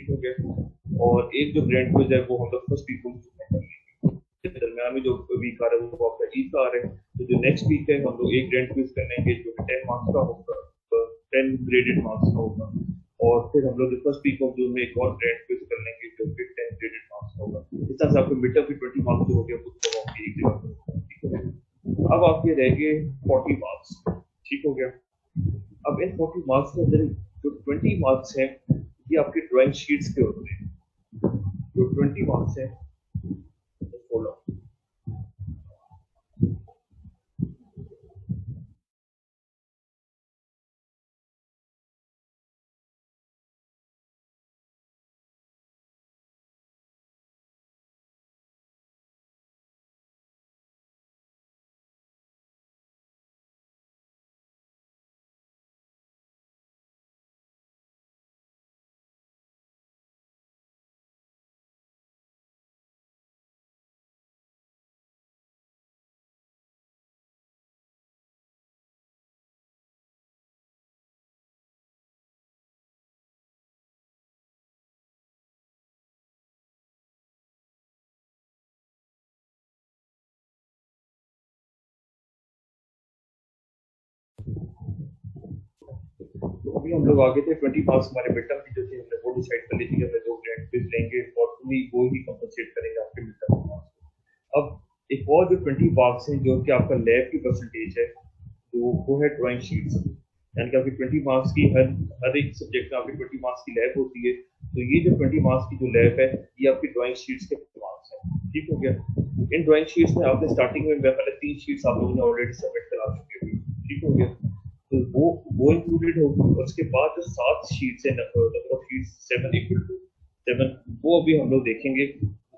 ठीक हो गया। और एक जो ग्रैंड क्विज है वो हम लोग फर्स्ट वीक में कर लेंगे। दरमियान में जो वीक आ रहा है वो आपका ईद का आ रहा है, तो जो नेक्स्ट वीक है हम लोग एक ग्रैंड क्विज कर लेंगे जो 10 मार्क्स का होगा, 10 ग्रेडेड मार्क्स का होगा। और फिर हम लोग फर्स्ट वीक ऑफ जून में एक और ग्रैंड क्विज कर लेंगे जो फिर 10 ग्रेडेड मार्क्स का होगा। इस तरह से आपको मिड टर्म की 20 मार्क्स जो हो गया उसको आपकी एक जगह पर, ठीक है। अब आपके रह गए 40 मार्क्स, ठीक हो गया। अब इन 40 मार्क्स के अंदर जो 20 मार्क्स हैं ये आपकी ड्राइंग शीट्स के होते हैं। जो 20 मार्क्स है फॉलो, तो अभी हम लोग आगे थे 20 मार्क्स हमारे मिड टर्म की जो थी हमने वो डिसाइड कर ली थी कि हमने 2 ग्रेड क्विज लेंगे और वो ही कंपनसेट करेंगे आपके मिड टर्म मार्क्स। अब एक और जो 20 मार्क्स हैं जो कि आपका लैब की परसेंटेज है, तो वो है ड्राइंग शीट्स। यानी कि आपकी 20 मार्क्स की हर एक सब्जेक्ट में आपकी 20 मार्क्स की लैब होती है। तो ये जो 20 मार्क्स की जो लैब है ये आपकी ड्राइंग शीट्स के मार्क्स है, ठीक हो गया। इन ड्राइंग शीट्स में आपने स्टार्टिंग में पहले 3 शीट्स आप लोगों ने ऑलरेडी सबमिट करा चुके हैं, ठीक हो गया। तो वो इंक्लूडेड होगी और उसके बाद जो 7 शीट्स है, नंबर ऑफ शीट्स 7 वो अभी हम लोग देखेंगे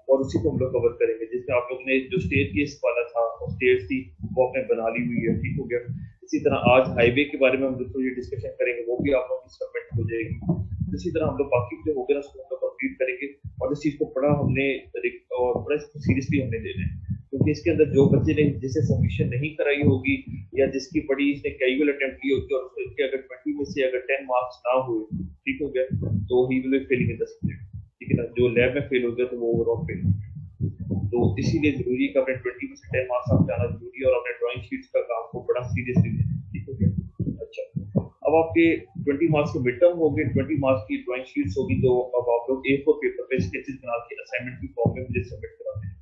और उसी को हम लोग कवर करेंगे, जिसमें आप लोग ने जो स्टेट केस वाला था और स्टेट थी वो आपने बना ली हुई है, ठीक हो गया। इसी तरह आज हाईवे के बारे में हम लोग ये डिस्कशन करेंगे, वो भी आप लोगों की सबमिट हो जाएगी। इसी तरह हम लोग बाकी जो होगा ना उसको हम लोग कंप्लीट करेंगे और इस चीज को बड़ा हमने और बड़ा सीरियसली हमने लेना है, क्योंकि इसके अंदर जो बच्चे ने जिसे सबमिशन नहीं कराई होगी या जिसकी बड़ी इसने कैजुअल अटेम्प्ट की होगी और उसके अगर 20 में से अगर 10 मार्क्स ना हुए, ठीक हो गया, तो he will be Fehling in the subject, ठीक है ना। जो लैब में फेल हो गया तो वो ओवरऑल फेल हो गया। तो इसीलिए जरूरी है कि अपने 20 में से 10 मार्क्स आप जाना जरूरी है और अपने ड्राइंग शीट्स का काम को बड़ा सीरियसली लेना है, ठीक हो गया। अच्छा, अब आपके 20 मार्क्स के मिड टर्म हो गए, 20 मार्क्स की ड्राइंग शीट्स होगी, तो अब आप लोग A4 पेपर पे स्केचेस बना के असाइनमेंट की फॉर्म में मुझे सबमिट कराते हैं।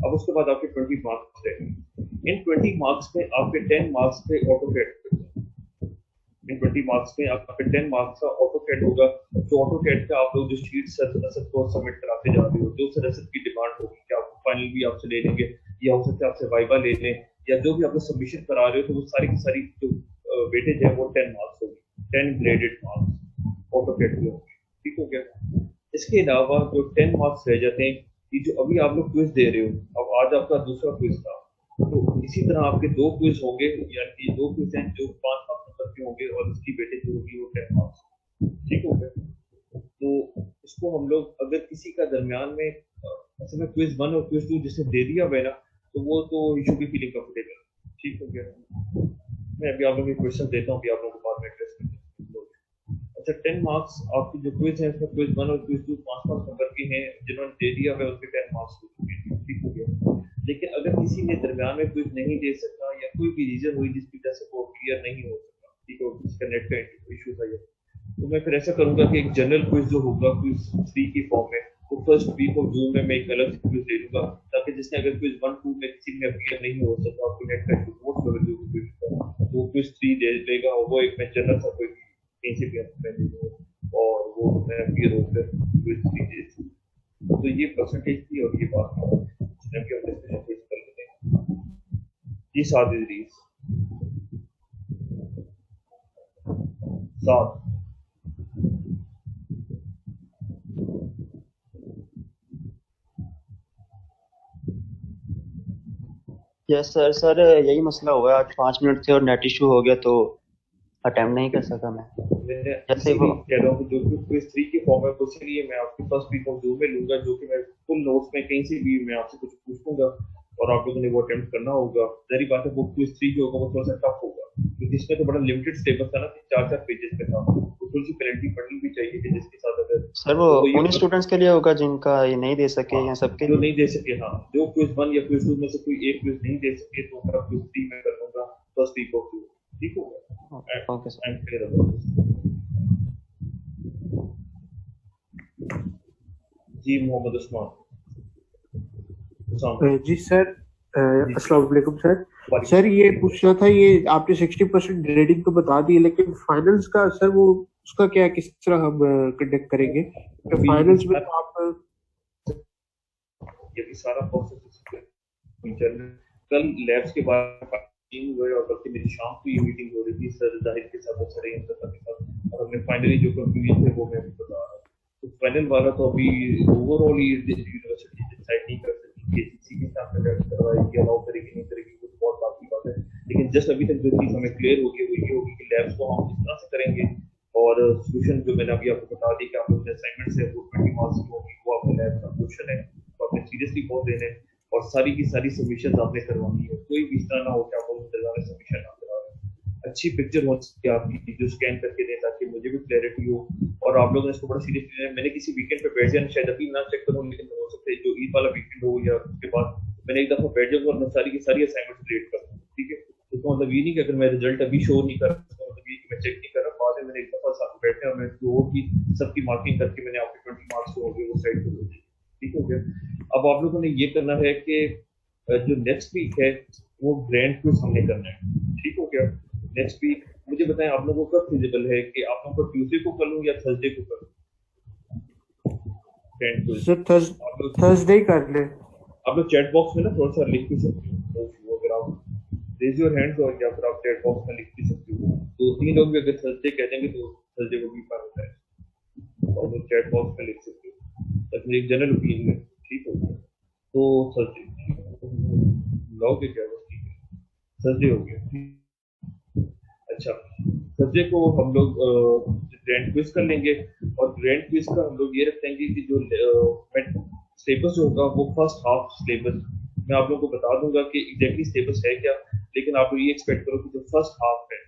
अब उसके बाद आपके 20 मार्क्स रहेंगे। इन 20 मार्क्स में आपके 10 मार्क्स पे ऑटो कैट, इन 20 मार्क्स में आपके 10 मार्क्स का ऑटो कैट होगा। तो ऑटो कैट का आप लोग जो शीट रसद को सबमिट कराते जा रहे हो, जो से रसद की डिमांड होगी कि आप फाइनल भी आपसे ले लेंगे या हो सकता है आपसे वाइवा ले लें, या जो भी आप लोग सबमिशन करा रहे हो तो वो सारी की सारी जो वेटेज है वो 10 मार्क्स होगी, 10 ग्रेडेड मार्क्स ऑटो कैट के होंगे, ठीक हो गया। इसके अलावा जो 10 मार्क्स रह जाते हैं, ये जो अभी आप लोग क्विज दे रहे हो, अब आज आपका दूसरा क्विज था, तो इसी तरह आपके 2 क्विज होंगे, यानी कि 2 क्विज हैं जो 5 5 नंबर के होंगे और उसकी वेटेज जो होगी वो 10 मार्क्स, ठीक हो गया। तो इसको हम लोग अगर किसी का दरमियान में असल में क्विज 1 और क्विज 2 जिसने दे दिया हुआ है ना, तो वो तो इशू की फीलिंग कंफर्टेबल, ठीक हो गया। मैं अभी आप लोगों को क्वेश्चन देता हूँ, अभी आप लोगों को बाद में एड्रेस करते हैं। अच्छा, 10 मार्क्स आपकी जो क्विज है उसमें क्विज 1 और क्विज 2 5 5 नंबर के हैं, जिन्होंने दे दिया है उसके 10 मार्क्स हो चुके हैं, ठीक हो गया। लेकिन अगर किसी ने दरमियान में क्विज नहीं दे सका या कोई भी रीजन हुई जिसकी वजह से वो क्लियर नहीं हो सका, ठीक है, उसका नेट का इशू था, तो मैं फिर ऐसा करूंगा कि एक जनरल क्विज जो होगा क्विज 3 की फॉर्म में, तो फर्स्ट वीक ऑफ जून में मैं एक अलग क्विज दे दूंगा, ताकि जिसने अगर क्विज 1 2 में किसी में क्लियर नहीं हो सका आपको नेट का इशू बहुत जरूरी, वो क्विज 3 दे देगा और वो एक मैं जनरल सा कोई कहीं से भी मैं दे दूंगा और वो मैं क्लियर होकर क्विज 3 दे दूंगा। तो ये परसेंटेज थी और ये बात जिसने भी हम डिस्कशन फेस कर लेते हैं। जी साद इदरीस, साद यस सर। सर यही मसला हुआ, आज 5 मिनट थे और नेट इशू हो गया तो अटेम्प्ट नहीं कर सका मैं। मैंने जैसे वो इसीलिए कह रहा हूँ कि जो कि क्विज 3 की फॉर्म है उसीलिए मैं आपके फर्स्ट वीक ऑफ जून में लूंगा, जो कि मैं फुल नोट्स में कहीं से भी मैं आपसे कुछ पूछूंगा और आप लोगों ने वो अटेम्प्ट करना होगा। जारी बात है वो क्विज 3 जो होगा वो थोड़ा सा टफ होगा, क्योंकि इसमें तो बड़ा लिमिटेड सिलेबस था ना कि 4 4 पेजेस पे था, थोड़ी सी पेनल्टी पड़नी भी चाहिए कि जिसके साथ अगर सर वो तो ये उन स्टूडेंट्स के लिए होगा जिनका ये नहीं दे सके हाँ या सबके जो लिए? नहीं दे सके, हाँ जो क्विज 1 या क्विज 2 में से कोई एक क्विज नहीं दे सके तो मैं क्विज 3 में कर लूंगा फर्स्ट वीक ऑफ जून। ठीक हो गया? Okay sir. I am clear about this. जी मोहम्मद उस्मान। जी सर। जी अस्सलाम वालेकुम सर। वालेकुम सर ये सलाम। पूछना था, ये आपने 60% ग्रेडिंग तो बता दी, लेकिन फाइनल्स का सर वो उसका क्या, किस तरह हम कंडक्ट करेंगे? अभी फाइनल्स में तो आप ये भी सारा प्रोसेस चल रहा है। कल लैब्स के बाद मीटिंग हुई और बल्कि मेरी शाम को ये मीटिंग हो रही थी सर जाहिर के साथ, सर के साथ, और हमने फाइनली जो कंक्लूजन थे वो मैं अभी बता रहा हूँ। तो फाइनल वाला तो अभी ओवरऑल यूनिवर्सिटी डिसाइड नहीं कर सकती कि किसी के साथ कंडक्ट करवाएगी, अलाउ करेगी नहीं करेगी, वो बहुत बात की बात है। लेकिन जस्ट अभी तक जो चीज़ हमें क्लियर होगी वो ये होगी कि लैब्स को हम इस तरह से करेंगे और सोल्यूशन जो मैंने अभी आपको बता दी कि आप लोग असाइनमेंट्स है वो 20 मार्क्स की होगी, वो आपके लैब का क्वेश्चन है तो आपने सीरियसली बहुत देने हैं और सारी की सारी सबमिशन आपने करवानी है। कोई भी इस तरह ना हो कि आप लोग इंतजार सबमिशन ना करा रहे। अच्छी पिक्चर हो सकती है आपकी जो स्कैन करके दें ताकि मुझे भी क्लैरिटी हो और आप लोगों ने इसको बड़ा सीरियसली लेना। मैंने किसी वीकेंड पे बैठ जाना शायद अभी ना चेक करूँ, लेकिन हो सकता है जो ईद वाला वीकेंड हो या उसके बाद मैंने एक दफा बैठ जाऊँ और मैं सारी की सारी असाइनमेंट क्रिएट कर दूँ। ठीक है, तो मतलब ये नहीं कि अगर मैं रिजल्ट अभी शो नहीं कर रहा मतलब ये कि मैं चेक नहीं कर रहा, बाद में मैंने एक दफा साथ बैठे और मैं जो होगी सबकी मार्किंग करके मैंने आपके 20 मार्क्स जो होंगे वो साइड कर दूँगी। ठीक हो गया? अब आप लोगों ने ये करना है कि जो नेक्स्ट वीक है वो ग्रैंड क्विज हमने करना है। ठीक हो गया? नेक्स्ट वीक मुझे बताएं आप लोगों को कब फिजिबल है कि आप लोगों को ट्यूसडे को कर लूं या थर्सडे को कर लूं ग्रैंड क्विज? सर आप लोग थर्सडे कर ले। आप लोग चैट बॉक्स में ना थोड़ा सा लिख भी सकते हो, तो अगर आप रेज योर हैंड्स और या फिर आप चैट बॉक्स में लिख भी सकते हो। तो 3 लोग भी अगर थर्सडे कह देंगे तो थर्सडे को भी पार होता है और वो चैट बॉक्स में लिख सकते हो। तक मेरी एक जनरल ओपिनियन है। ठीक हो गया? तो थर्सडे लॉग क्या बस ठीक है, थर्सडे हो गया। अच्छा, थर्सडे को हम लोग ग्रैंड क्विज कर लेंगे और ग्रैंड क्विज का हम लोग ये रखेंगे कि जो सिलेबस जो होगा वो फर्स्ट हाफ सिलेबस मैं आप लोगों को बता दूंगा कि एग्जैक्टली सिलेबस है क्या, लेकिन आप लोग ये एक्सपेक्ट करो कि जो फर्स्ट हाफ है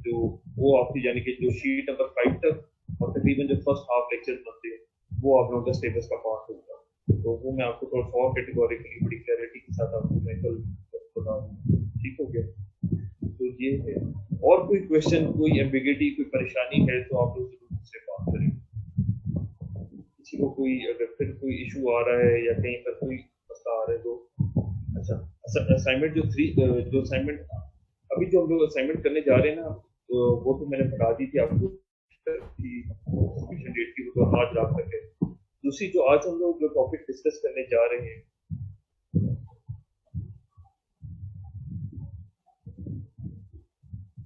जो वो आपकी यानी कि जो शीट नंबर 5 तक और तकरीबन जो फर्स्ट हाफ लेक्चर बनते हैं वो आप लोगों का सिलेबस का पार्ट होगा। तो वो मैं आपको थोड़ा सा और कैटेगोरिकली बड़ी क्लैरिटी के साथ आपको मैं कल बता दूंगा। ठीक हो गया? तो ये है। और कोई क्वेश्चन, कोई एम्बिगिटी, कोई परेशानी है तो आप लोग जरूर मुझसे बात करें। किसी को कोई अगर फिर कोई इशू आ रहा है या कहीं पर कोई मसला आ रहा है तो अच्छा असाइनमेंट जो असाइनमेंट अभी जो हम लोग असाइनमेंट करने जा रहे हैं ना वो तो मैंने बता दी थी आपको सबमिशन डेट की, वो तो आज रात तक है। दूसरी जो आज हम लोग जो टॉपिक डिस्कस करने जा रहे हैं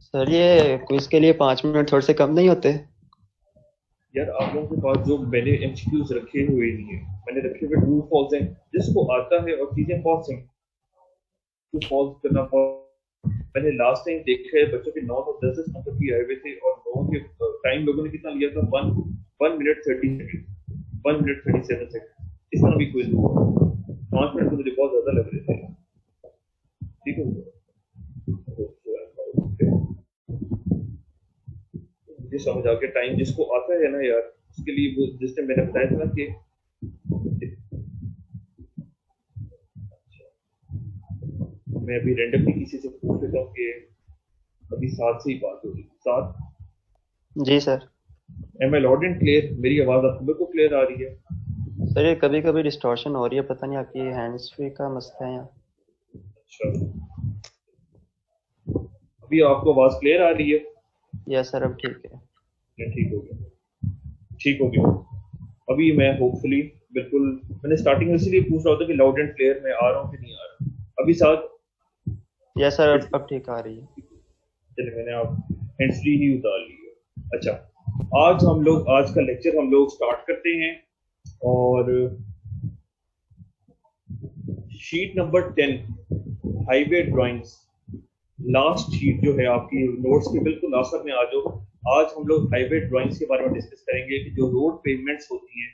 सर ये क्विज के लिए 5 मिनट थोड़े से कम नहीं होते? यार आप लोगों के पास जो मैंने एमसीक्यूज रखे हुए नहीं है, मैंने रखे हुए ट्रू फॉल्स हैं जिसको आता है और चीजें बहुत सिंपल ट्रू फॉल्स करना मैंने लास्ट टाइम देखा है बच्चों के 9 और 10 नंबर भी आए हुए थे और 9 के टाइम लोगों ने कितना लिया था 1 मिनट 30 सेकंड 1 मिनट 37 सेकंड इस तरह भी क्विज हुआ। 5 मिनट तो मुझे बहुत ज्यादा लग रहे थे। ठीक है, मुझे समझ आ गया टाइम जिसको आता है ना यार उसके लिए वो जिसने मैंने बताया था ना कि मैं अभी रैंडमली किसी से पूछ लेता हूँ कि अभी 7 से ही बात हो रही 7। जी sir. Am I loud and clear? मेरी आवाज आपको बिल्कुल क्लियर आ रही है? सर ये कभी कभी डिस्टॉर्शन हो रही है, पता नहीं आपकी हैंड्स फ्री का मसला है यहाँ। अच्छा, अभी आपको आवाज क्लियर आ रही है? यस सर अब ठीक है। ठीक हो गया, ठीक हो गया। अभी मैं होपफुली बिल्कुल मैंने स्टार्टिंग में इसीलिए पूछ रहा था कि लाउड एंड क्लियर में आ रहा हूँ कि नहीं आ रहा। अभी साथ यस सर अब ठीक आ रही है। चलिए मैंने आप हैंड्स फ्री ही उतार ली है। अच्छा, आज का लेक्चर हम लोग स्टार्ट करते हैं और sheet number 10 highway drawings last sheet जो है आपकी नोट्स के बिल्कुल आखिर में आ जाओ। आज हम लोग हाईवे ड्राइंग्स के बारे में डिस्कस करेंगे कि जो रोड पेवमेंट्स होती हैं,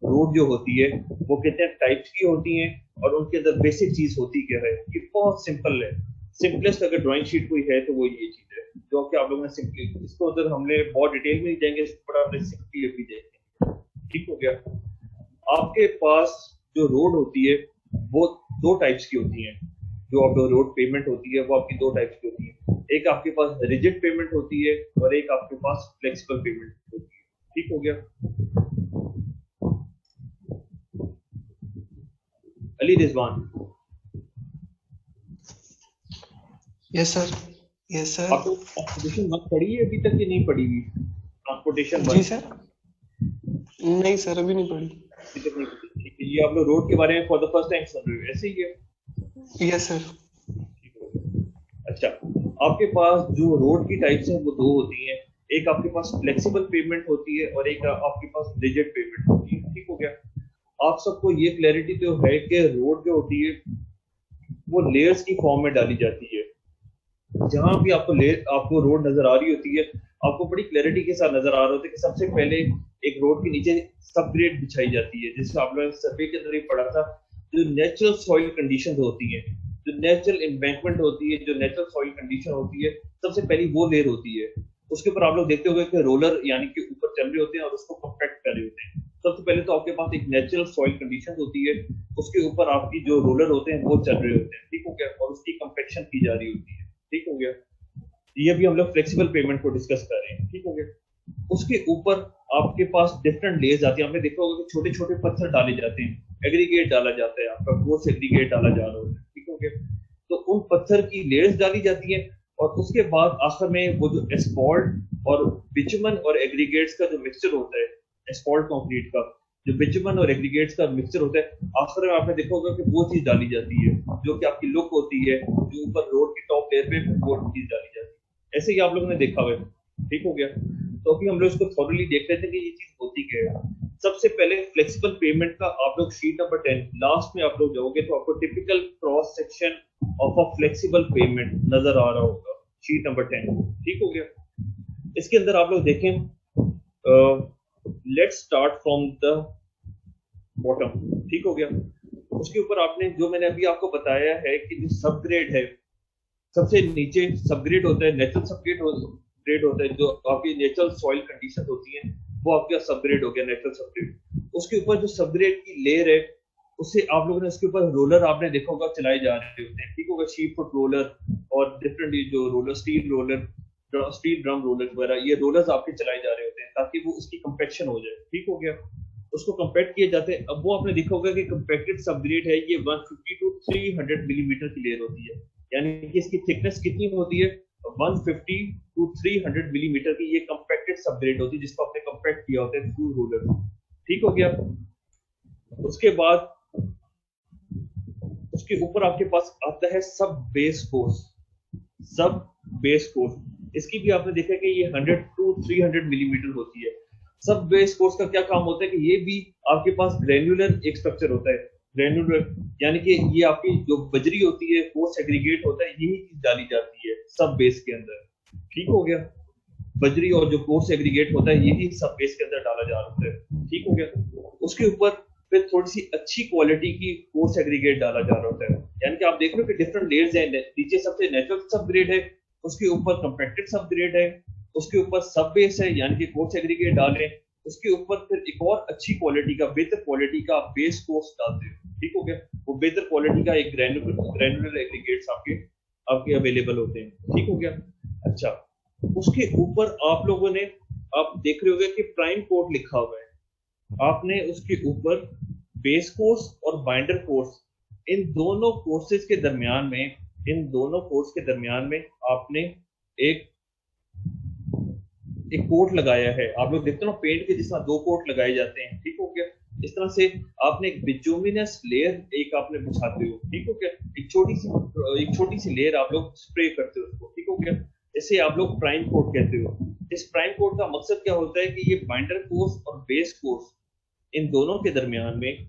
रोड जो होती है वो कितने टाइप्स की होती हैं और उनके अंदर बेसिक चीज होती क्या है। ये बहुत सिंपल है, सिंपलेस्ट अगर ड्राइंग शीट कोई है तो वो ये चीज है जो कि आप लोगों ने सिंपली, इसको उधर हमने बहुत डिटेल में नहीं जाएंगे, इसको बड़ा हमने सिंपली अभी देखेंगे। ठीक हो गया। आपके पास जो रोड होती है वो दो टाइप्स की होती है। जो आप रोड पेमेंट होती है वो आपकी दो टाइप्स की होती है। एक आपके पास रिजिड पेमेंट होती है और एक आपके पास फ्लेक्सिबल पेमेंट होती है। ठीक हो गया। Ali Rizwan, yes sir. Yes sir. आपको ट्रांसपोर्टेशन वन पढ़ी है अभी तक कि नहीं पढ़ी हुई? ट्रांसपोर्टेशन वन जी सर। नहीं सर, अभी नहीं पढ़ी। अभी तक नहीं पढ़ी। ठीक है, ये आप लोग रोड के बारे में फॉर द फर्स्ट टाइम सुन रहे हो, ऐसे ही है? Yes sir. ठीक है। अच्छा, आपके पास जो रोड की टाइप्स हैं वो दो होती हैं। एक आपके पास फ्लेक्सिबल पेमेंट होती है और एक आपके पास रिजिड पेमेंट होती है। ठीक हो गया। आप सबको ये क्लैरिटी तो है कि रोड जो होती है वो लेयर्स की फॉर्म में डाली जाती है। जहां भी आपको रोड नजर आ रही होती है, आपको बड़ी क्लैरिटी के साथ नजर आ रहा होता है कि सबसे पहले एक रोड के नीचे सबग्रेड बिछाई जाती है, जिससे आप लोगों ने सर्वे के अंदर ही पढ़ा था। जो नेचुरल सॉइल कंडीशन होती है, जो नेचुरल एम्बैंकमेंट होती है, जो नेचुरल सॉइल कंडीशन होती है, सबसे पहली वो लेयर होती है। उसके ऊपर आप लोग देखते होंगे कि रोलर यानी कि ऊपर चल रहे होते हैं और उसको कंपैक्ट कर रहे होते हैं। सबसे पहले तो आपके पास एक नेचुरल सॉइल कंडीशन होती है, उसके ऊपर आपकी जो रोलर होते हैं वो चल रहे होते हैं। ठीक हो गया। और उसकी कंपैक्शन की जा रही होती है। ठीक हो गया। ये भी हम लोग फ्लेक्सिबल पेमेंट को डिस्कस कर रहे हैं। ठीक हो गया। उसके ऊपर आपके पास डिफरेंट लेयर्स आती है। आपने देखा होगा कि छोटे छोटे पत्थर डाले जाते हैं, एग्रीगेट डाला जाता है, आपका कोर्स एग्रीगेट डाला जा रहा होता है। ठीक हो गया। तो उन पत्थर की लेयर्स डाली जाती है और उसके बाद आखिर में वो जो एस्फॉल्ट और बिचुमन और एग्रीगेट्स का जो मिक्सचर होता है, एस्फॉल्ट कंक्रीट का जो बिचुमन और एग्रीगेट्स का मिक्सचर होता है, आखिर में आपने देखा होगा कि वो चीज डाली जाती है जो कि आपकी लुक होती है, जो ऊपर रोड की टॉप लेयर पे वो चीज डाली जाती है। ऐसे ही आप लोगों ने देखा हुआ है। ठीक हो गया। तो अभी हम लोग इसको थॉरली देख रहे थे कि ये चीज होती क्या है। सबसे पहले फ्लेक्सिबल पेमेंट का आप लोग शीट नंबर 10 लास्ट में आप लोग जाओगे तो आपको typical cross section of a flexible pavement नजर आ रहा होगा, शीट नंबर 10। ठीक हो गया। इसके अंदर आप लोग देखें, let's start from the bottom. ठीक हो गया। उसके ऊपर आपने जो मैंने अभी आपको बताया है कि जो सबग्रेड है, सबसे नीचे सबग्रेड होता है, नेचुरल सबग्रेड होता है, जो आपकी नेचुरल सॉइल कंडीशन होती है वो आपका सबग्रेड हो गया, नेचुरल सबग्रेड। उसके ऊपर जो सबग्रेड की लेयर है उससे आप लोगों ने उसके ऊपर रोलर आपने देखा होगा चलाए जा रहे होते हैं। ठीक होगा। शीप फुट रोलर और डिफरेंट जो roller, steel roller, steel drum roller वगैरह, ये रोलर्स आपके चलाए जा रहे होते हैं ताकि वो उसकी कंपैक्शन हो जाए। ठीक हो गया। उसको कंपैक्ट किए जाते हैं। अब वो आपने देखा होगा कि कंपैक्टेड सबग्रेड है, ये 150 टू 300 मिलीमीटर की लेयर होती है, यानी कि इसकी थिकनेस कितनी होती है, 150 टू 300 मिलीमीटर की ये कंपैक्टेड सबग्रेड होती है, जिसको आपने कंपैक्ट किया होता है थ्रू रोलर। ठीक हो गया। उसके बाद उसके ऊपर आपके पास आता है सब बेस कोर्स। सब बेस कोर्स इसकी भी आपने देखा कि ये 100 टू 300 मिलीमीटर होती है। सब बेस कोर्स का क्या काम होता है कि ये भी आपके पास ग्रेन्युलर एक स्ट्रक्चर होता है। ग्रेन्युलर यानी कि ये आपकी जो बजरी होती है, कोर्स एग्रीगेट होता है, यही चीज डाली जाती है सब बेस के अंदर। ठीक हो गया। बजरी और जो कोर्स एग्रीगेट होता है यही सब बेस के अंदर डाला जा रहा है। ठीक हो गया। उसके ऊपर फिर थोड़ी सी अच्छी क्वालिटी की कोर्स एग्रीगेट डाला जा रहा होता है, यानी कि आप देख रहे हो कि डिफरेंट लेयर्स हैं। नीचे सबसे नेचुरल सबग्रेड है, उसके ऊपर कंपैक्टेड सबग्रेड है, उसके ऊपर सब बेस है यानी कि कोर्स एग्रीगेट डाल रहे हैं, उसके ऊपर फिर एक और अच्छी क्वालिटी का, बेहतर क्वालिटी का बेस कोर्स डालते हैं। ठीक हो गया। वो बेहतर क्वालिटी का एक ग्रैनुलर एग्रीगेट्स आपके अवेलेबल होते हैं। ठीक हो गया। अच्छा, उसके ऊपर आप लोगों ने, आप देख रहे होंगे कि प्राइम कोट लिखा हुआ है। आपने उसके ऊपर बेस कोर्स और बाइंडर कोर्स, इन दोनों कोर्सेज के दरमियान में, इन दोनों कोर्स के दरमियान में आपने एक कोट लगाया है। आप लोग देखते हो ना पेंट के जिस तरह दो कोट लगाए जाते हैं। ठीक हो गया। इस तरह से आपने एक बिटुमिनस लेयर एक आपने बिछाते हो। ठीक हो गया। एक छोटी सी लेयर आप लोग स्प्रे करते हो उसको। ठीक हो गया। इसे आप लोग प्राइम कोट कहते हो। इस प्राइम कोट का मकसद क्या होता है कि ये बाइंडर कोर्स और बेस कोर्स, इन दोनों के दरमियान में,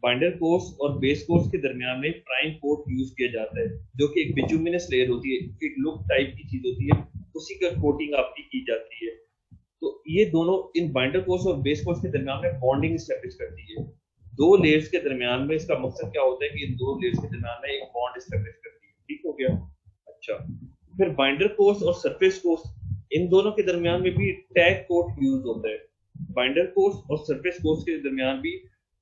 बाइंडर कोर्स और बेस कोर्स के दरमियान में प्राइम कोट यूज किया जाता है, जो कि एक बिटुमिनस लेयर होती है, एक लुक टाइप की चीज होती है, उसी का कोटिंग आपकी की जाती है। तो ये दोनों, इन बाइंडर कोर्स और बेस कोर्स के दरमियान में बॉन्डिंग एस्टैब्लिश करती है। दो लेयर्स के दरमियान में इसका मकसद क्या होता है कि इन दो लेयर्स के दरमियान में एक बॉन्ड एस्टैब्लिश करती है। ठीक हो गया। अच्छा, फिर बाइंडर कोर्स और सरफेस कोर्स, इन दोनों के दरमियान में भी टैग कोड यूज होता है। बाइंडर कोर्स और सरफेस कोर्स के दरमियान भी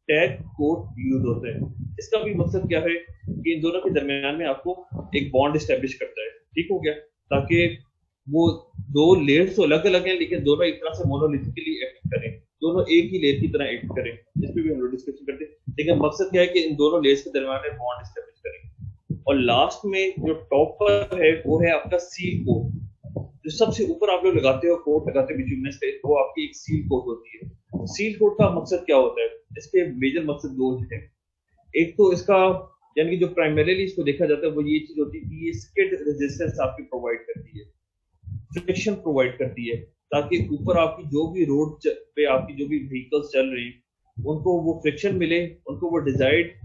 टैग कोड यूज होता है। इसका भी मकसद क्या है कि इन दोनों के दरमियान में आपको एक बॉन्ड स्टैब्लिश करता है, ठीक हो गया, ताकि वो दो लेयर्स तो अलग अलग हैं लेकिन दोनों एक तरह से मोनोलिथिकली एक्ट करें, दोनों एक ही लेयर की तरह एक्ट करें। इस पे भी हम लोग डिस्कशन करते हैं, लेकिन मकसद क्या है कि इन दोनों लेयर्स के दरमियान में बॉन्ड स्टैब्लिश करें। और लास्ट में जो टॉप पर है वो है आपका सील कोड। जो सबसे ऊपर आप लोग लगाते हो, कोड लगाते हो बिटुमिनस पे, वो आपकी एक सील कोड होती है। सील कोड का मकसद क्या होता है? इसके मेजर मकसद दो हैं। एक तो इसका यानी कि जो प्राइमरीली इसको देखा जाता है वो ये चीज होती है कि ये स्किड रेजिस्टेंस आपकी प्रोवाइड करती है, फ्रिक्शन प्रोवाइड करती है, ताकि ऊपर आपकी जो भी रोड पे आपकी जो भी व्हीकल्स चल रही हैं उनको वो फ्रिक्शन मिले, उनको वो डिजायर्ड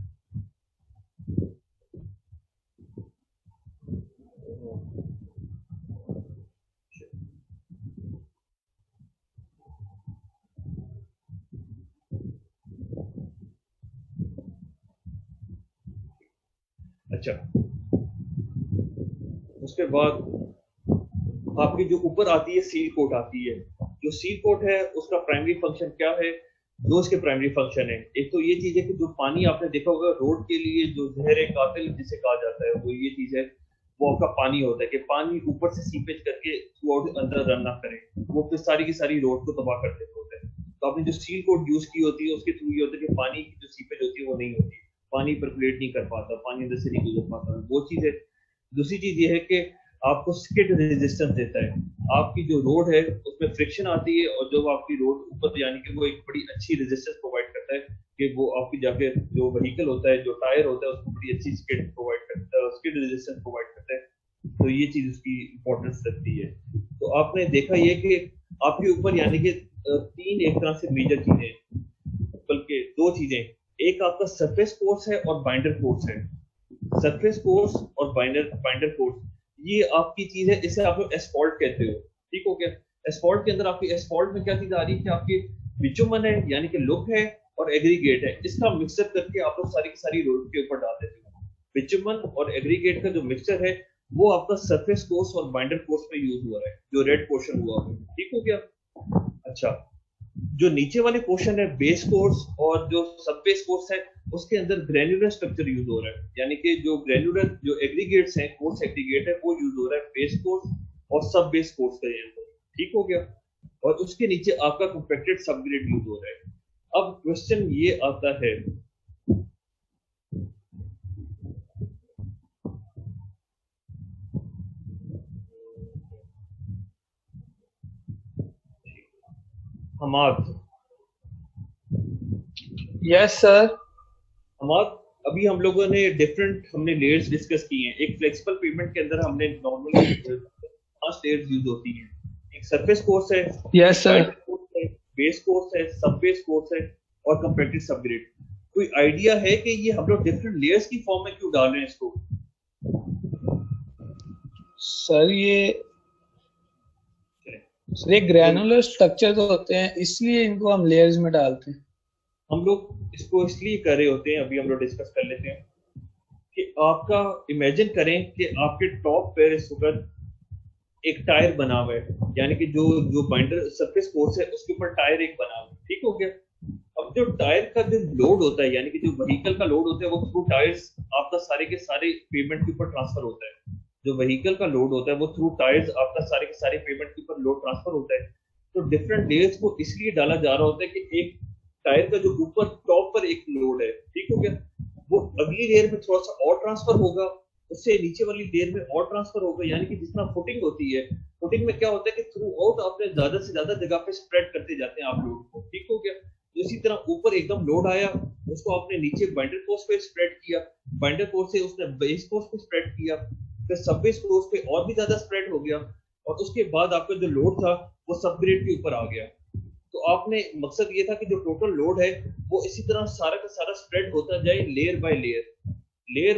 अच्छा। उसके बाद आपकी जो ऊपर आती है सील कोट आती है। जो सील कोट है उसका प्राइमरी फंक्शन क्या है? दो इसके प्राइमरी फंक्शन है। एक तो ये चीज है कि जो पानी आपने देखा होगा रोड के लिए जो जहर कातिल जिसे कहा जाता है, वो ये चीज है, वो आपका पानी होता है कि पानी ऊपर से सीपेज करके थ्रू आउट अंदर रन ना करे, वो फिर सारी की सारी रोड को तबाह कर देते होते हैं। तो आपने जो सील कोट यूज की होती है उसके थ्रू ये होता है कि पानी की जो सीपेज होती है वो नहीं होती, पानी परकुलेट नहीं कर पाता, पानी अंदर से नहीं गुजर पाता, वो चीज है। दूसरी चीज ये है कि आपको स्किड रेजिस्टेंस देता है। आपकी जो रोड है उसमें फ्रिक्शन आती है और जब आपकी रोड ऊपर यानी कि वो एक बड़ी अच्छी रेजिस्टेंस प्रोवाइड करता है कि वो आपकी जाके जो व्हीकल होता है, जो टायर होता है, उसको बड़ी अच्छी स्किड प्रोवाइड करता है, स्किड रेजिस्टेंस प्रोवाइड करता है। तो ये चीज उसकी इंपॉर्टेंस रखती है। तो आपने देखा ये कि आपके ऊपर यानी कि तीन एक तरह से मेजर चीजें, बल्कि दो चीजें, एक आपका सरफेस कोर्स है और बाइंडर कोर्स है। सरफेस कोर्स और बाइंडर कोर्स ये आपकी चीज है, इसे आप लोग एस्फॉल्ट कहते हो, ठीक हो गया। एस्फॉल्ट के अंदर आपकी एस्फॉल्ट में क्या चीज आ रही है कि आपकी बिटुमन है यानी कि लुक है और एग्रीगेट है, इसका मिक्सर करके आप लोग सारी की सारी रोड के ऊपर डाल देते हो। बिटुमन और एग्रीगेट का जो मिक्सचर है वो आपका सरफेस कोर्स और बाइंडर कोर्स में यूज हुआ है, जो रेड पोर्शन हुआ है, ठीक हो गया। अच्छा, जो नीचे वाले पोर्शन है बेस कोर्स और जो सब बेस कोर्स है उसके अंदर ग्रेन्युलर स्ट्रक्चर यूज हो रहा है, यानी कि जो ग्रेन्युलर जो एग्रीगेट्स हैं, कोर्स एग्रीगेट है, वो यूज हो रहा है बेस कोर्स और सब बेस कोर्स के अंदर, ठीक हो गया। और उसके नीचे आपका कंपैक्टेड सबग्रेड यूज हो रहा है। अब क्वेश्चन ये आता है हमाद, यस सर। हमाद अभी हम लोगों ने हमने लेयर्स डिस्कस की हैं। एक फ्लेक्सिबल पेमेंट के अंदर हमने नॉर्मली 5 लेयर्स यूज होती हैं। एक सरफेस कोर्स है, यस सर। बेस कोर्स है, सब बेस कोर्स है और कंपैक्टेड सबग्रेड। कोई आइडिया है कि ये हम लोग डिफरेंट लेयर्स की फॉर्म में क्यों डाल रहे हैं इसको? सर ये ग्रैनुलर स्ट्रक्चर तो होते हैं, इसलिए इनको हम लेयर्स में डालते हैं। हम लोग इसको इसलिए कर रहे होते हैं, अभी हम लोग डिस्कस कर लेते हैं कि आपका इमेजिन करें कि आपके टॉप पर इस वक्त एक टायर बना हुआ है, यानी कि जो बाइंडर सरफेस कोर्स है उसके ऊपर टायर एक बना हुआ है, ठीक हो गया। अब जो टायर का जो लोड होता है यानी कि जो व्हीकल का लोड होता है वो थ्रू टायर्स आपका सारे के सारे पेमेंट के ऊपर ट्रांसफर होता है। जो व्हीकल का लोड होता है वो थ्रू टायर्स आपका सारे के सारे पेमेंट के ऊपर लोड ट्रांसफर होता है। तो डिफरेंट लेयर्स को इसलिए डाला जा रहा होता है कि एक टायर का जो ऊपर टॉप पर एक लोड है, ठीक हो गया, वो अगली लेयर में थोड़ा सा और ट्रांसफर होगा, उससे नीचे वाली लेयर में और ट्रांसफर होगा, यानी कि जितना फुटिंग होती है, फुटिंग में क्या होता है कि थ्रू आउट आपने ज्यादा से ज्यादा जगह पे स्प्रेड करते जाते हैं आप लोड को, ठीक हो गया। इसी तरह ऊपर एकदम लोड आया, उसको आपने नीचे बाइंडर कोर्स पे स्प्रेड किया, बाइंडर कोर्स से उसने बेस कोर्स पे स्प्रेड किया, फिर सब बेस कोर्स पे और भी ज्यादा स्प्रेड हो गया, और उसके बाद आपका जो लोड था वो सबग्रेड के ऊपर आ गया। तो आपने मकसद ये था कि जो टोटल लोड है वो इसी तरह सारा का सारा स्प्रेड होता जाए, लेयर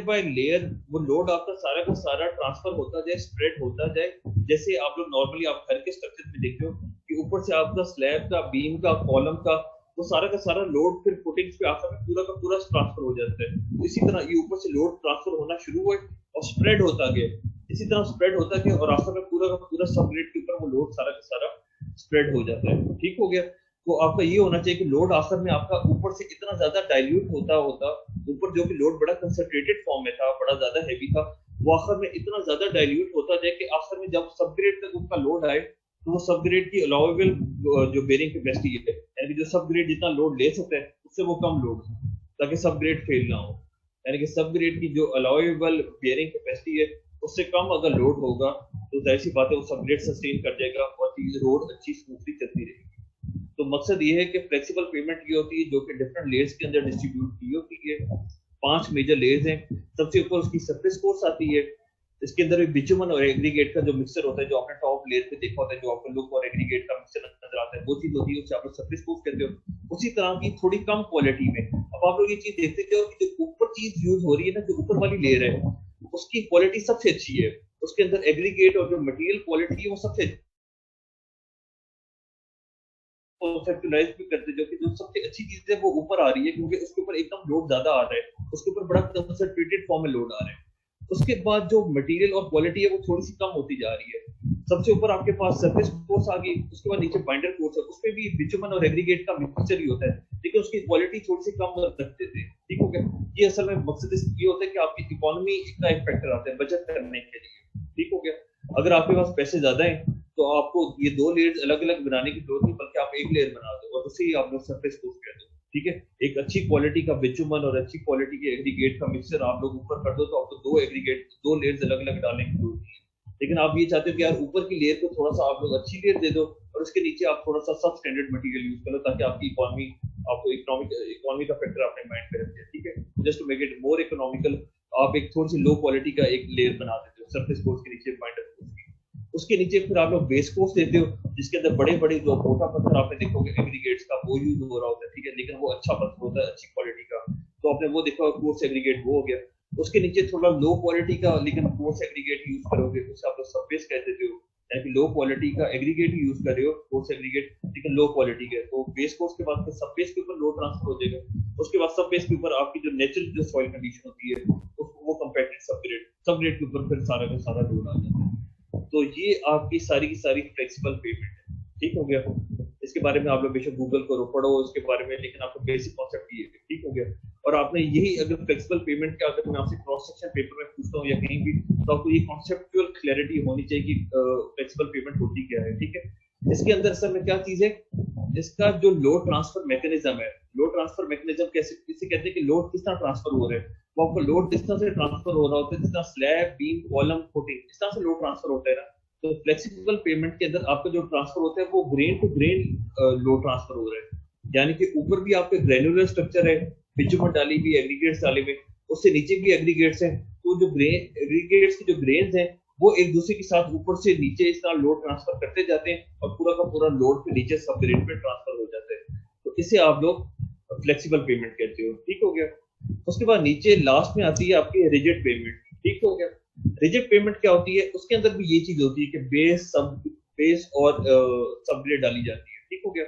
बाय लेयर वो लोड आपका सारा का सारा ट्रांसफर होता जाए, स्प्रेड होता जाए। जैसे आप लोग नॉर्मली आप घर के स्ट्रक्चर में देखते हो कि ऊपर से आपका स्लैब का, बीम का, कॉलम का, वो सारा का सारा लोड फिर फुटिंग्स पे आपका पूरा का पूरा ट्रांसफर हो जाता है। इसी तरह ये ऊपर से लोड ट्रांसफर होना शुरू हुआ और स्प्रेड होता गया। इसी तरह स्प्रेड होता है और आखिर में पूरा का पूरा सब ग्रिड के ऊपर वो लोड सारा का सारा स्प्रेड हो जाता है। ठीक हो गया। तो आपका ये होना चाहिए कि लोड आखिर में आपका ऊपर से इतना ज्यादा डाइल्यूट होता ऊपर जो कि लोड बड़ा कंसंट्रेटेड फॉर्म में था, बड़ा ज्यादा हैवी था, वो आखिर में इतना ज्यादा डाइल्यूट होता जाए कि आखिर में जब सब ग्रेड तक उसका लोड आए तो वो सब ग्रेड की अलाउेबल जो बेरिंग कैपेसिटी है, यानी कि जो सब ग्रेड जितना लोड ले सकता है उससे वो कम लोड, ताकि सब ग्रेड फेल ना हो। यानी कि सब ग्रेड की जो अलाउेबल बेरिंग कैपेसिटी है उससे कम अगर लोड होगा तो जाहिर सी बात है वो सब ग्रेड सस्टेन कर जाएगा और चीज रोड अच्छी स्मूथली चलती रहेगी। तो मकसद ये है कि फ्लेक्सिबल पेमेंट ये होती है जो कि डिफरेंट लेयर्स के अंदर डिस्ट्रीब्यूट की होती है। 5 मेजर लेयर्स हैं। सबसे ऊपर उसकी सरफेस कोर्स आती है, इसके अंदर एक बिटुमन और एग्रीगेट का जो मिक्सचर होता है, जो आपने टॉप लेयर पे देखा होता है, जो आपको लुक और एग्रीगेट का मिक्सचर नजर आता है, वो चीज होती है, उसे आप सरफेस कोर्स कहते हो। उसी तरह की थोड़ी कम क्वालिटी में अब आप लोग ये चीज देखते हो कि जो ऊपर चीज यूज हो रही है ना, जो ऊपर वाली लेयर है उसकी क्वालिटी सबसे अच्छी है, उसके अंदर एग्रीगेट और जो मटेरियल क्वालिटी है वो सबसे कॉन्सेप्चुलाइज भी करते, जो कि जो सबसे अच्छी चीज है वो ऊपर आ रही है क्योंकि उसके ऊपर एकदम लोड ज्यादा आ रहा है, उसके ऊपर बड़ा कंसंट्रेटेड फॉर्म में लोड आ रहा है। उसके बाद जो मटेरियल और क्वालिटी है वो थोड़ी सी कम होती जा रही है। सबसे ऊपर आपके पास सरफेस कोर्स आ गई, उसके बाद नीचे बाइंडर कोर्स है, उसमें भी बिटुमन और एग्रीगेट का मिक्सचर ही होता है, लेकिन उसकी क्वालिटी थोड़ी सी कम रखते थे। ठीक हो गया। ये असल में मकसद ये होता है कि आपकी इकोनॉमी का एक फैक्टर आता है बचत करने के लिए। ठीक हो गया। अगर आपके पास पैसे ज्यादा हैं तो आपको ये 2 लेयर्स अलग अलग बनाने की जरूरत नहीं, बल्कि आप एक लेयर बना दो और उसे ही आप लोग सरफेस कोर्स कह दो। ठीक है। एक अच्छी क्वालिटी का बिटुमन और अच्छी क्वालिटी के एग्रीगेट का मिक्सचर आप लोग ऊपर कर दो तो आपको 2 लेयर्स अलग अलग डालने की जरूरत नहीं है। लेकिन आप ये चाहते हो कि यार ऊपर की लेयर को थोड़ा सा आप लोग अच्छी लेयर दे दो और उसके नीचे आप थोड़ा सा सब स्टैंडर्ड मटेरियल यूज करो, ताकि आपकी इकोनॉमी आपको इकोनॉमी का फैक्टर अपने माइंड में रखते हैं। ठीक है। Just to make it more economical आप एक थोड़ी सी लो क्वालिटी का एक लेयर बना देते हो सरफेस कोर्स के नीचे, बाइंडर कोर्स की। उसके नीचे फिर आप लोग बेस कोर्स देते हो जिसके अंदर बड़े बड़े जो मोटा पत्थर आपने देखोगे एग्रीगेट्स का वो यूज हो रहा होता है। ठीक है। लेकिन वो अच्छा पत्थर होता है, अच्छी क्वालिटी का, तो आपने वो देखा कोर्स एग्रीगेट वो हो गया। उसके नीचे थोड़ा लो क्वालिटी का लेकिन कोर्स एग्रीगेट यूज करोगे उसे आप लोग सरफेस कह देते हो, यानी कि लो क्वालिटी का एग्रीगेट यूज कर रहे हो, कोर्स एग्रीगेट लेकिन लो क्वालिटी का। तो बेस कोर्स के बाद फिर सब बेस के ऊपर लोड ट्रांसफर हो जाएगा। उसके बाद सब बेस के ऊपर आपकी जो नेचुरल जो सॉइल कंडीशन होती है वो कंपैक्टेड सब ग्रेड के ऊपर फिर सारा का सारा लोड आ जाता है। तो ये आपकी सारी की सारी फ्लेक्सिबल पेमेंट है। ठीक हो गया। इसके बारे में आप लोग बेशक गूगल करो, पढ़ो इसके बारे में, लेकिन आपको बेसिक कॉन्सेप्ट ये है। ठीक हो गया। और आपने यही अगर फ्लेक्सिबल पेमेंट का अगर मैं आपसे क्रॉस सेक्शन पेपर में पूछता हूँ या कहीं भी, तो आपको ये कॉन्सेप्चुअल क्लैरिटी होनी चाहिए कि फ्लेक्सिबल पेमेंट होती क्या है। ठीक है। इसके अंदर असल में क्या चीज है, इसका जो लोड ट्रांसफर मैकेनिज्म है, लोड ट्रांसफर मैकेनिज्म कैसे किसे कहते हैं कि लोड किस तरह ट्रांसफर हो रहा है, वो आपको लोड इस तरह से ट्रांसफर हो रहा होता है जिस तरह स्लैब, बीम, कॉलम, फुटिंग इस तरह से लोड ट्रांसफर होता है ना। तो फ्लेक्सिबल पेमेंट के अंदर आपका जो ट्रांसफर होता है वो grain to grain load transfer हो रहा है, यानी कि ऊपर भी आपके ग्रेनुलर स्ट्रक्चर है, बिटुमन डाली भी, एग्रीगेट्स डाले हुए, उससे नीचे भी एग्रीगेट्स हैं। तो जो एग्रीगेट्स के जो ग्रेन्स हैं वो एक दूसरे के साथ ऊपर से नीचे इस तरह लोड ट्रांसफर करते जाते हैं और पूरा का पूरा लोड फिर नीचे सब ग्रेन पे ट्रांसफर हो जाता है। तो इसे आप लोग फ्लेक्सिबल पेमेंट कहते हो। ठीक हो गया। उसके बाद नीचे लास्ट में आती है आपकी रिजिड पेमेंट। ठीक हो गया। रिजिड पेमेंट क्या होती है, उसके अंदर भी ये चीज होती है कि बेस और सब ग्रेड डाली जाती है। ठीक हो गया।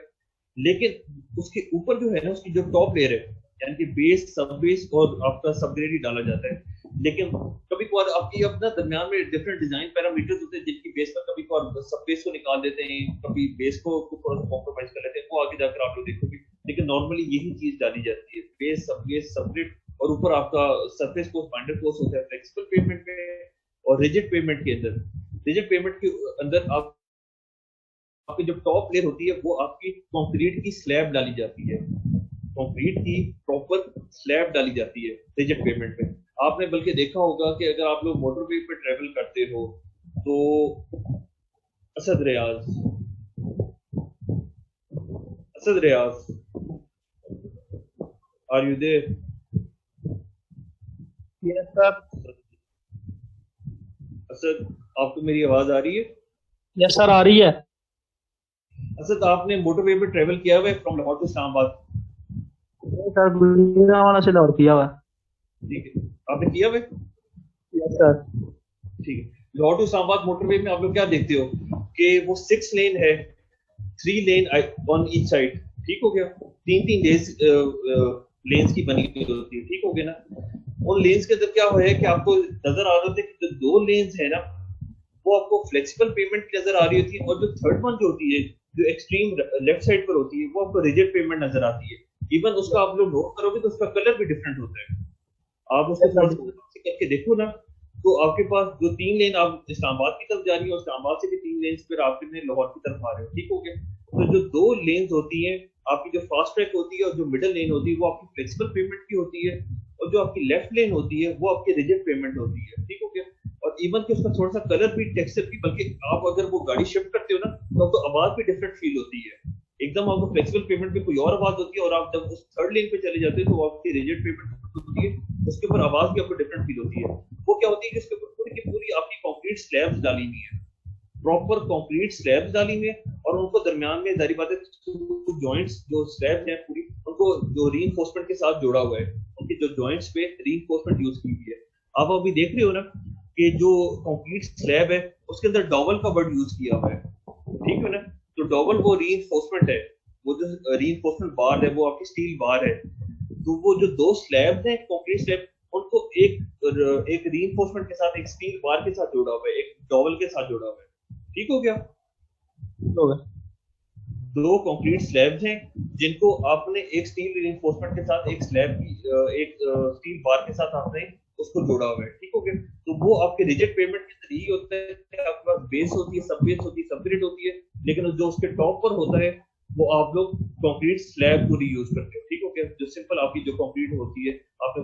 लेकिन उसके ऊपर जो है ना, उसकी जो टॉप लेयर है, यानी कि बेस, सब बेस और आपका सब ग्रेड ही डाला जाता है। लेकिन कभी कभार आपकी अपना दरमियान में डिफरेंट डिजाइन पैरामीटर्स होते हैं जिनकी बेस पर कभी कभार सब बेस को निकाल देते हैं, कभी बेस को थोड़ा सा कॉम्प्रोमाइज कर लेते हैं, वो आगे जाकर आप लोग देखोगे। लेकिन नॉर्मली यही चीज डाली जाती है, बेस, सब ग्रेड और ऊपर आपका सरफेस कोर्स, बाइंडर कोर्स होता है फ्लेक्सिबल पेमेंट में। और रिजिड पेमेंट के अंदर, रिजिड पेमेंट के अंदर आप आपकी जो टॉप लेयर होती है वो आपकी कंक्रीट की स्लैब डाली जाती है, कंक्रीट की प्रॉपर स्लैब डाली जाती है रिजिड पेमेंट में। आपने बल्कि देखा होगा कि अगर आप लोग मोटरवे पे ट्रेवल करते हो तो Asad Riaz are you there? Yes sir. Asad, आपको मेरी आवाज आ रही है? यस सर, आ रही है। असद, आपने मोटरवे पे ट्रेवल किया हुआ है from Lahore to Islamabad? Sir Gujranwala से लाहौर किया हुआ। ठीक है, आपने किया हुआ? Yes sir. ठीक है। लाहौर टू इस्लामाबाद मोटरवे में आप लोग क्या देखते हो कि वो 6 लेन है, 3 लेन ऑन ईच साइड। ठीक हो गया। 3 लेन्स की बनी हुई होती है। ठीक हो गया ना। उन लेन्स के अंदर क्या हुआ है कि आपको नजर आ रहा था कि जो 2 लेन्स है ना वो आपको फ्लेक्सिबल पेमेंट की नजर आ रही होती है, और जो थर्ड वन जो होती है जो एक्सट्रीम लेफ्ट साइड पर होती है वो आपको रिजिड पेमेंट नजर आती है। इवन उसका आप लोग नोट करोगे तो उसका कलर भी डिफरेंट होता है। आप उसको थोड़ा सा करके देखो ना, तो आपके पास जो 3 लेन आप इस्लामाबाद की तरफ जा रही है और इस्लामाबाद से भी 3 लेन फिर आप लाहौर की तरफ आ रहे हो, ठीक हो गया। तो जो 2 लेन्स होती हैं आपकी, जो फास्ट ट्रैक होती है और जो मिडिल लेन होती है वो आपकी फ्लेक्सिबल पेमेंट की होती है, और जो आपकी लेफ्ट लेन होती है वो आपकी रिजिड पेमेंट होती है, ठीक हो गया। और इवन कि उसका थोड़ा सा कलर भी, टेक्सचर भी, बल्कि आप अगर वो गाड़ी शिफ्ट करते हो ना तो आपको आवाज भी डिफरेंट फील होती है। एकदम आपको फ्लेक्सिबल पेमेंट में कोई और आवाज होती है, और आप जब उस थर्ड लेन पे चले जाते हो तो आपकी रिजिड पेमेंट होती है, उसके ऊपर आवाज भी आपको डिफरेंट फील होती है। वो क्या होती है कि उसके ऊपर पूरी की पूरी आपकी कंक्रीट स्लैब्स डाली हुई है, प्रॉपर कंक्रीट स्लैब्स डाली हुई है, और उनको दरमियान में जारी बात है जॉइंट्स जो स्लैब्स हैं पूरी उनको जो रीइंफोर्समेंट के साथ जोड़ा हुआ है, उनके जो जॉइंट्स पे रीइंफोर्समेंट यूज की हुई है। आप अभी देख रहे हो ना कि जो कंक्रीट स्लैब है उसके अंदर डॉवल का वर्ड यूज किया हुआ है, ठीक है ना। तो डॉवल वो रीइंफोर्समेंट है, वो जो रीइंफोर्समेंट बार है वो आपकी स्टील बार है। तो वो जो 2 स्लैब्स हैं कंक्रीट स्लैब, उनको एक रीइंफोर्समेंट के साथ, एक स्टील बार के साथ जोड़ा हुआ है, एक डॉवल के साथ जोड़ा हुआ है, ठीक हो गया। 2 कंक्रीट स्लैब्स हैं जिनको आपने एक स्टील रीइंफोर्समेंट के साथ, एक स्लैब की एक स्टील बार के साथ आपने उसको जोड़ा हुआ है, ठीक हो गया। तो वो आपके रिजिड पेमेंट के अंदर यही होता है कि आपके पास बेस होती है, सब बेस होती है, सब ग्रिड होती है, लेकिन जो उसके टॉप पर होता है वो आप लोग कंक्रीट स्लैब पूरी यूज करते हो, ठीक हो गया। जो सिंपल आपकी जो कंक्रीट होती है आपने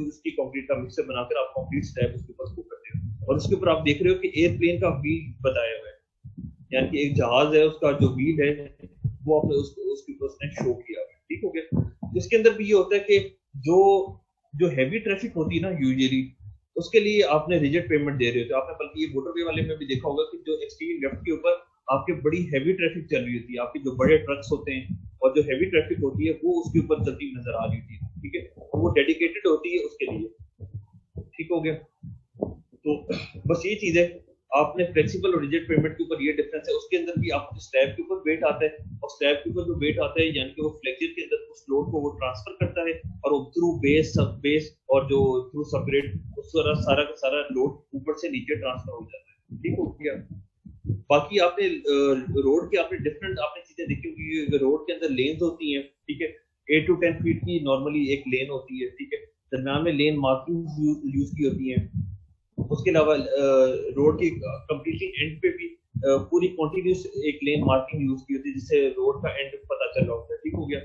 उसकी कंक्रीट का मिक्सर बनाकर आप कंक्रीट स्लैब उसके ऊपर स्कूप करते हो, और उसके ऊपर आप देख रहे हो कि एयरप्लेन का व्हील बताया हुआ है, यानी कि एक जहाज है उसका जो व्हील है वो आपने उसके ऊपर उसने शो किया है, ठीक हो गया। जिसके अंदर भी ये होता है कि जो जो हैवी ट्रैफिक होती है ना यूजुअली उसके लिए आपने रिजिड पेमेंट दे रहे हो। तो आपने बल्कि ये मोटरवे वाले में भी देखा होगा कि जो एक्सट्रीम लेफ्ट के ऊपर आपके बड़ी हैवी ट्रैफिक चल रही होती है, आपके जो बड़े ट्रक्स होते हैं और जो हैवी ट्रैफिक होती है वो उसके ऊपर चलती हुई नजर आ रही होती है, ठीक है। तो वो डेडिकेटेड होती है उसके लिए, ठीक हो गया। तो बस ये चीज है, आपने फ्लेक्सिबल और रिजिड पेमेंट के ऊपर ये डिफरेंस है। उसके अंदर भी आपको स्लैब के ऊपर वेट आता है, और स्लैब के ऊपर जो वेट आता है यानी कि वो फ्लेक्सिबल के अंदर उस लोड को वो ट्रांसफर करता है, और वो थ्रू बेस, सब बेस और जो थ्रू सबग्रेड उस सारा का सारा लोड ऊपर से नीचे ट्रांसफर हो जाता है, ठीक हो गया। बाकी आपने रोड के आपने डिफरेंट आपने चीजें देखी होंगी। रोड के अंदर लेन्स होती हैं, ठीक है, 8 to 10 फीट की नॉर्मली एक लेन होती है, ठीक है। दरम्यान में लेन मार्किंग यूज की होती है। उसके अलावा रोड की कंप्लीटली एंड पे भी पूरी कॉन्टिन्यूस एक लेन मार्किंग यूज की होती है, जिससे रोड का एंड पता चल रहा होता है, ठीक हो गया।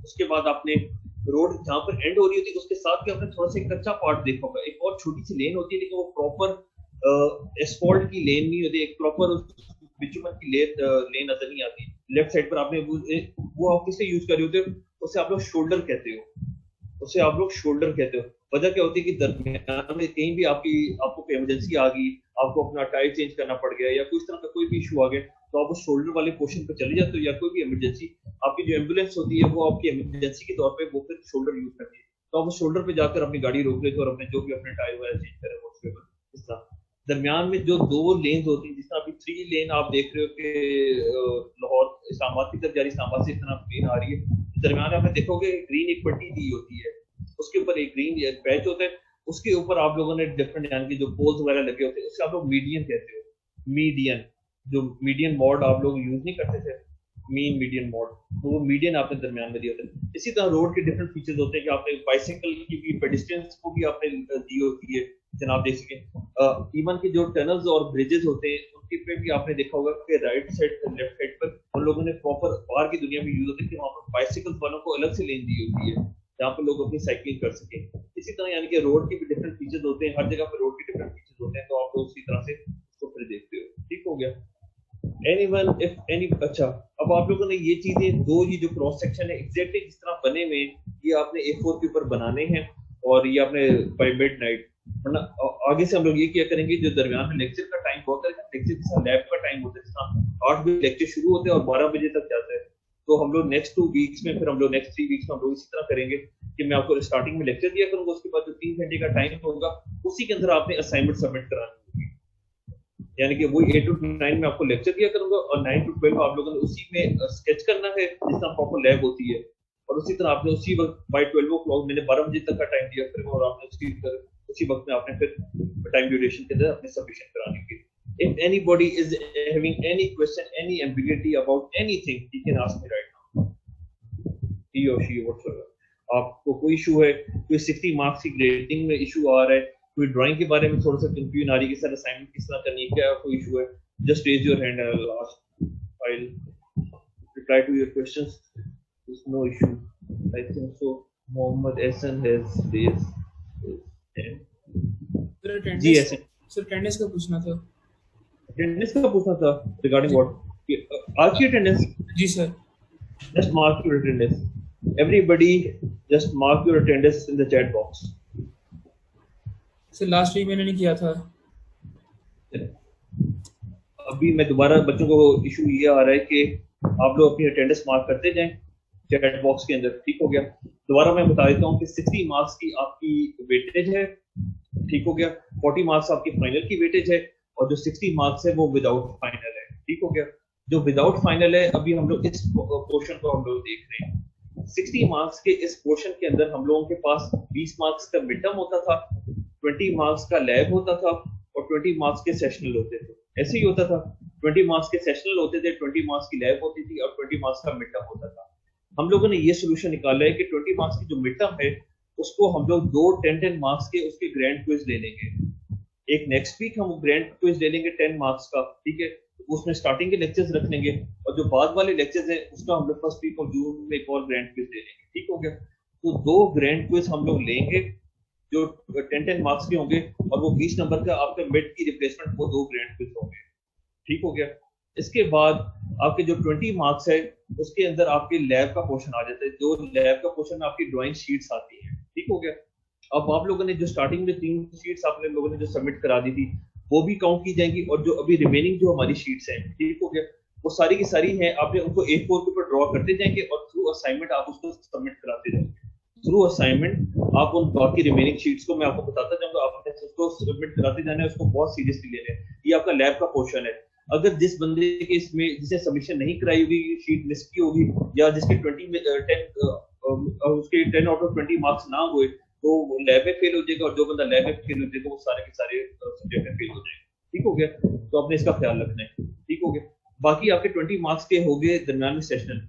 उसके बाद आपने रोड जहाँ पर एंड हो रही होती है उसके साथ भी आपने थोड़ा सा एक कच्चा पार्ट देखा होगा, एक और छोटी सी लेन होती है, लेकिन वो प्रॉपर एस्फॉल्ट की लेन नहीं होती, एक प्रॉपर बिटुमन की लेन नजर नहीं आती। लेफ्ट साइड पर आपने वो आप किससे यूज कर रहे होते हो, उसे आप लोग शोल्डर कहते हो, उसे आप लोग शोल्डर कहते हो। वजह क्या होती है कि दरमियान में कहीं भी आपको कोई इमरजेंसी आ गई, आपको अपना टायर चेंज करना पड़ गया या कोई इस तरह का कोई भी इशू आ गया, तो आप उस शोल्डर वाले पोर्शन पर चले जाते हो, या कोई भी इमरजेंसी आपकी जो एम्बुलेंस होती है वो आपकी इमरजेंसी के तौर पे वो फिर शोल्डर यूज करती है, तो आप उस शोल्डर पे जाकर अपनी गाड़ी रोक लेते हो और अपने जो भी अपने टायर वगैरह चेंज करें वो इस तरह। दरमियान में जो 2 लेन्स होती है, जिस तरह अभी 3 लेन आप देख रहे हो कि लाहौर इस्लामाबाद की तरफ जा रही, इस्लामाबाद से इस तरह लेन आ रही है, दरमियान में आप देखोगे ग्रीन एक पट्टी दी होती है, उसके ऊपर एक ग्रीन पैच होता है, उसके ऊपर आप लोगों ने डिफरेंट यानी कि जो पोल्स वगैरह लगे होते हैं उससे आप लोग मीडियन कहते हो। मीडियन, जो मीडियन मोड आप लोग यूज नहीं करते थे, मीन मीडियन मोड, तो वो मीडियन आपने दरमियान में दिया होता है। इसी तरह रोड के डिफरेंट फीचर्स होते हैं कि आपने बाइसाइकिल की भी पेडिस्ट्रियंस को भी आपने दी होती है, जनाब देख सकें। इवन के जो टनल्स और ब्रिजेस होते हैं उनके पे भी आपने देखा होगा कि राइट साइड लेफ्ट साइड पर उन लोगों ने प्रॉपर, बाहर की दुनिया में यूज होते हैं कि वहाँ पर बाइसाइकिल वालों को अलग से लेन दी होती है जहाँ पर लोग अपनी साइकिलिंग कर सकें। इसी तरह यानी कि रोड के भी डिफरेंट फीचर्स होते हैं, हर जगह पर रोड के डिफरेंट फीचर्स होते हैं, तो आप लोग उसी तरह से उसको फिर देखते हो, ठीक हो गया। एनीवन इफ एनी, अच्छा अब आप लोगों ने ये चीजें दो, ये जो क्रॉस सेक्शन है एग्जैक्टली जिस तरह बने हुए ये आपने A4 के ऊपर बनाने हैं, और ये आपने बाय मिडनाइट, वरना आगे से हम लोग ये क्या करेंगे, जो दरमियान में लेक्चर का टाइम हुआ करेगा, लेक्चर के साथ लैब का टाइम होता है, जिसका 8 बजे लेक्चर शुरू होते हैं और 12 बजे तक जाता है, तो हम लोग नेक्स्ट 2 वीक्स में, फिर हम लोग नेक्स्ट 3 वीक्स में हम लोग इसी तरह करेंगे कि मैं आपको स्टार्टिंग में लेक्चर दिया करूंगा, उसके बाद जो 3 घंटे का टाइम होगा उसी के अंदर आपने असाइनमेंट सबमिट करानी होगी, यानी कि वही 8 to 9 में आपको लेक्चर दिया करूंगा और 9 to 12 आप लोगों ने उसी में स्केच करना है जिस तरह प्रॉपर लैब होती है, और उसी तरह आपने उसी वक्त बाय 12 o'clock मैंने 12 बजे तक का टाइम दिया करूंगा और आपने उसी वक्त में आपने फिर टाइम ड्यूरेशन के अंदर अपने सबमिशन कराने के। If anybody is having any question, any ambiguity about anything, he can ask me right now. He or she whatsoever. आपको कोई इशू है, कोई 60 मार्क्स की ग्रेडिंग में इशू आ रहा है, कोई ड्राइंग के बारे में थोड़ा सा कंफ्यूजन आ रही है कि सर असाइनमेंट किस तरह करनी है, क्या कोई इशू है, just raise your hand and I ask, I will reply to your questions. There's no issue. I think so. Mohammed Hassan has raised his hand. जी Hassan. सर अटेंडेंस का पूछना था। अटेंडेंस का पूछना था regarding what? आज की attendance? जी sir. Just mark your attendance. Everybody, just mark your attendance in the chat box. Sir last week मैंने नहीं किया था। अभी मैं दोबारा बच्चों को इशू ये आ रहा है कि आप लोग अपनी अटेंडेंस मार्क करते जाएं चैट बॉक्स के अंदर, ठीक हो गया। दोबारा मैं बता देता हूँ कि 60 मार्क्स की आपकी वेटेज है, ठीक हो गया। 40 मार्क्स आपकी फाइनल की वेटेज है और जो 60 मार्क्स है वो विदाउट फाइनल है, ठीक हो गया। जो विदाउट फाइनल है अभी हम लोग इस पोर्शन को हम लोग देख रहे हैं। 60 मार्क्स के इस पोर्शन के अंदर हम लोगों के पास 20 मार्क्स का मिड टर्म होता था, 20 मार्क्स का लैब होता था और 20 मार्क्स के सेशनल होते थे। ऐसे ही होता था, 20 मार्क्स के सेशनल होते थे, 20 मार्क्स की लैब होती थी और 20 मार्क्स का मिड टर्म होता था। हम लोगों ने ये सोल्यूशन निकाला है कि 20 मार्क्स की जो मिड टर्म है उसको हम लोग 2 10-10 मार्क्स के उसके ग्रैंड क्विज ले लेंगे। एक नेक्स्ट वीक हम ग्रैंड क्विज ले लेंगे 10 मार्क्स का, ठीक है। उसमें स्टार्टिंग के लेक्चर्स रख लेंगे और जो बाद वाले लेक्चर्स हैं उसका हम लोग फर्स्ट वीक ऑफ जून में एक और ग्रैंड क्विज ले लेंगे, ठीक हो गया। तो 2 ग्रैंड क्विज हम लोग लेंगे जो 10-10 मार्क्स के होंगे और वो 20 नंबर का आपके मिड की रिप्लेसमेंट वो 2 ग्रैंड क्विज होंगे, ठीक हो गया। इसके बाद आपके जो 20 मार्क्स है उसके अंदर आपके लैब का पोर्शन आ जाता है। जो लैब का पोर्शन में आपकी ड्राइंग शीट्स आती है, ठीक हो गया। अब आप लोगों ने जो स्टार्टिंग में 3 शीट्स आप लोगों ने जो सबमिट करा दी थी वो भी काउंट की जाएंगी और जो अभी रिमेनिंग जो हमारी शीट्स हैं, ठीक हो गया, वो सारी की सारी हैं। आपने उनको A4 के ऊपर ड्रॉ करते जाएंगे और थ्रू असाइनमेंट आप उसको सबमिट कराते जाएंगे। थ्रू असाइनमेंट आप उन बाकी रिमेनिंग शीट्स को मैं आपको बताता जाऊंगा, आपने उसको सबमिट कराते जाना है, उसको बहुत सीरियसली लेना है। ये आपका लैब का पोर्शन है। अगर जिस बंदे के इसमें जिसे सबमिशन नहीं कराई होगी, शीट मिस की होगी या जिसके 20 में 10 उसके 10 आउट ऑफ 20 मार्क्स ना हुए तो वो लैब में फेल हो जाएगा और जो बंदा लैब में फेल हो जाएगा वो सारे के सारे सब्जेक्ट में फेल हो जाएगा, ठीक हो गया। तो आपने इसका ख्याल रखना है, ठीक हो गया। बाकी आपके 20 मार्क्स के हो गए दरमियान में सेशनल,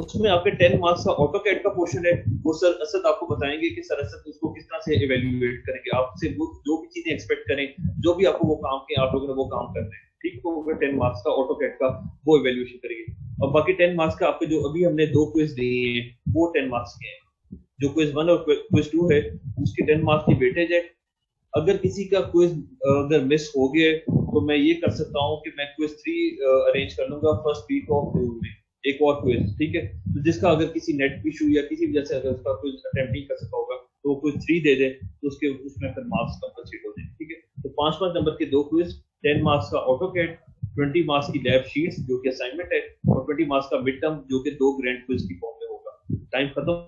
उसमें आपके 10 मार्क्स का ऑटोकैड का पोर्शन है। वो सर असद आपको बताएंगे कि सर असद उसको किस तरह से इवेल्युएट करेंगे। आपसे वो जो भी चीजें एक्सपेक्ट करें, जो भी आपको वो काम के आप लोगों ने वो काम करना है, ठीक हो गया। 10 मार्क्स का ऑटोकैड का वो इवेल्युएशन करेंगे और बाकी 10 मार्क्स का आपके जो अभी हमने 2 क्विज दिए हैं वो 10 मार्क्स के हैं। जो क्विज 1 और क्विज 2 है उसकी 10 मार्क्स की वेटेज है। अगर किसी का क्विज अगर मिस हो गया तो मैं ये कर सकता हूँ कि मैं क्विज 3 अरेंज कर लूंगा फर्स्ट वीक ऑफ जून में, एक और क्विज, ठीक है। तो जिसका अगर किसी नेट इशू या किसी वजह से अगर उसका क्विज अटेम्प्ट नहीं कर सका होगा तो वो क्विज 3 दे दे तो उसके उसमें फिर मार्क्स कंपलसेट हो जाए, ठीक है। तो 5-5 नंबर के 2 क्विज, 10 मार्क्स का ऑटोकैड, 20 मार्क्स की लैब शीट्स जो कि असाइनमेंट है और 20 मार्क्स का मिड टर्म जो कि 2 ग्रैंड क्विज की फॉर्म में होगा। टाइम खत्म।